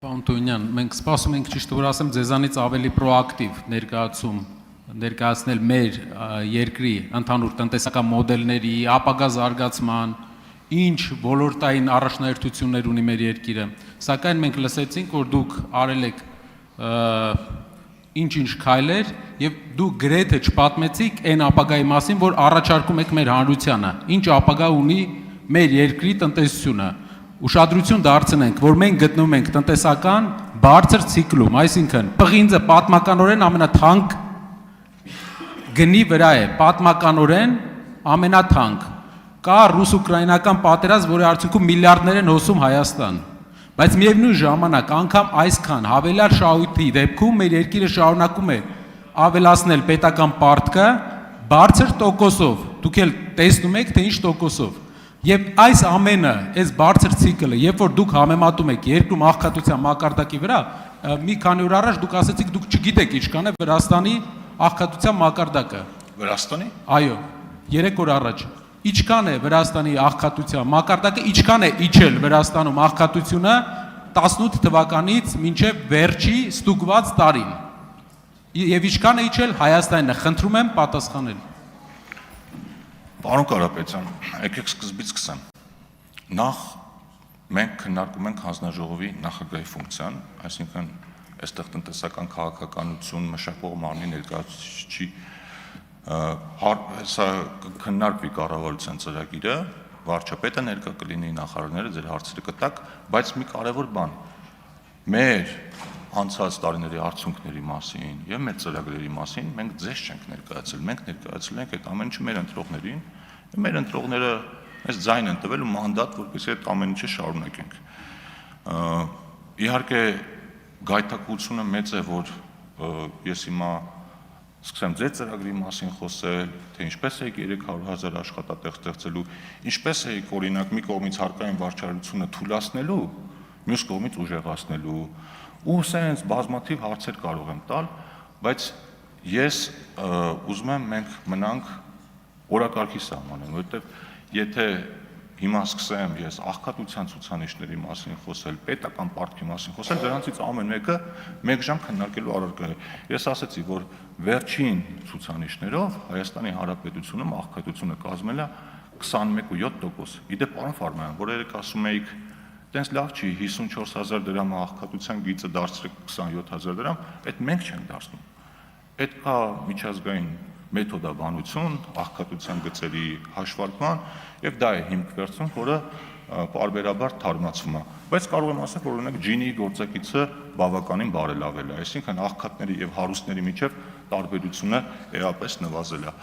Պարոն Տոնյան, մենք սպասում ենք ճիշտ որ ասեմ ձեզանից ավելի պրոակտիվ ներկայացնել մեր երկրի ընդհանուր տնտեսական մոդելների, ապագա զարգացման, ինչ ոլորտային առաջնահերթություններ ունի մեր երկիրը, սակայն մենք լսեցինք, որ դուք արել եք ինչ-ինչ քայլեր եւ դուք գրեթե չպատմեցիք այն ապագայի մասին, որ առաջարկում եք մեր հանրությանը, ինչ ապագա ունի մեր երկրի տնտեսությունը։ Ուշադրություն դարձնենք, որ մենք գտնվում ենք տնտեսական բարձր ցիկլում, այսինքն պղինձը պատմականորեն ամենաթանկ գնի վրա է, պատմականորեն ամենաթանկ։ Կա ռուս-ուկրաինական պատերազմ, որի արդյունքում միլիարդներ են հոսում Հայաստան, բայց միևնույն ժամանակ անգամ այսքան հավելյալ շահույթի դեպքում մեր երկիրը շարունակում է ավելացնել պետական պարտքը բարձր տոկոսով, դուք էլ տեսնում եք, թե ինչ տոկոսով։ Եվ այս ամենը, այս բարձր ցիկլը, երբ որ դուք համեմատում եք երկրում աղքատության մակարդակի վրա, մի քանի օր առաջ դուք ասացիք, դուք չգիտեք ինչքան է Վրաստանի աղքատության մակարդակը։ Վրաստանի։ Այո, 3 օր առաջ։ Ինչքան է Վրաստանի աղքատության մակարդակը, ինչքան է իջել Վրաստանում աղքատությունը 18 թվականից մինչև վերջի ստուգված տարին։ Եվ ինչքան է իջել Հայաստանը, խնդրում եմ պատասխանել։ Պարոն Կարապետյան, եկեք սկզբից սկսեմ։ Նախ մենք քննարկում ենք հանձնաժողովի նախագահի ֆունկցիան, այսինքն այստեղ տնտեսական քաղաքականություն մշակող մարմնի ներկայացուցիչի սա քննարկվի կառավարության ծրագիրը, վարչապետը ներկա կլինի, նախարարները ձեր հարցերը կտակ, բայց մի կարևոր բան, մեր անցած տարիների արդյունքների մասին եւ մեր ծրագրերի մասին մենք ձեզ չենք ներկայացել, մենք ներկայացել ենք այդ ամեն ինչը մեր ընտրողներին, եւ մեր ընտրողները այս ձայն են տվել ու մանդատ, որպեսզի այդ ամեն ինչը շարունակենք։ Իհարկե գայթակղությունը մեծ է, որ ես հիմա սկսեմ ձեր ծրագրի մասին խոսել, թե ինչպես է 300,000 աշխատատեղ ստեղծելու, ինչպես է օրինակ մի կողմից հարկային վարչարությունը թույլատնելու, մյուս կողմից ուժեղացնելու ու սենց բազմաթիվ հարցեր կարող եմ տալ, բայց ես ուզում եմ մենք մնանք օրակարգի սահմանին, որովհետև եթե հիմա սկսեմ ես աղքատության ցուցանիշների մասին խոսել, պետական պարտքի մասին խոսել, դրանցից ամեն մեկը 1 ժամ քննարկելու առարկա է։ Ես ասացի, որ վերջին ցուցանիշներով Հայաստանի Հանրապետությունում աղքատությունը կազմել է 21.7%։ Իդեպ պարոն Ֆարմանյան, որ երեք ասում էիք Տենց լավ չի 54,000 դրամ աղքատության գիծը դարձրեք 27,000 դրամ, այդ մենք չենք դարձնում։ Այդ կա միջազգային մեթոդաբանություն, աղքատության գծերի հաշվարկման եւ դա է հիմք վերցնում, որը պարբերաբար թարմացվում է։ Բայց կարող եմ ասել, որ օրինակ Ջինի գործակիցը բավականին բարելավել է, այսինքն աղքատների եւ հարուստների միջև տարբերությունը էապես նվազել է։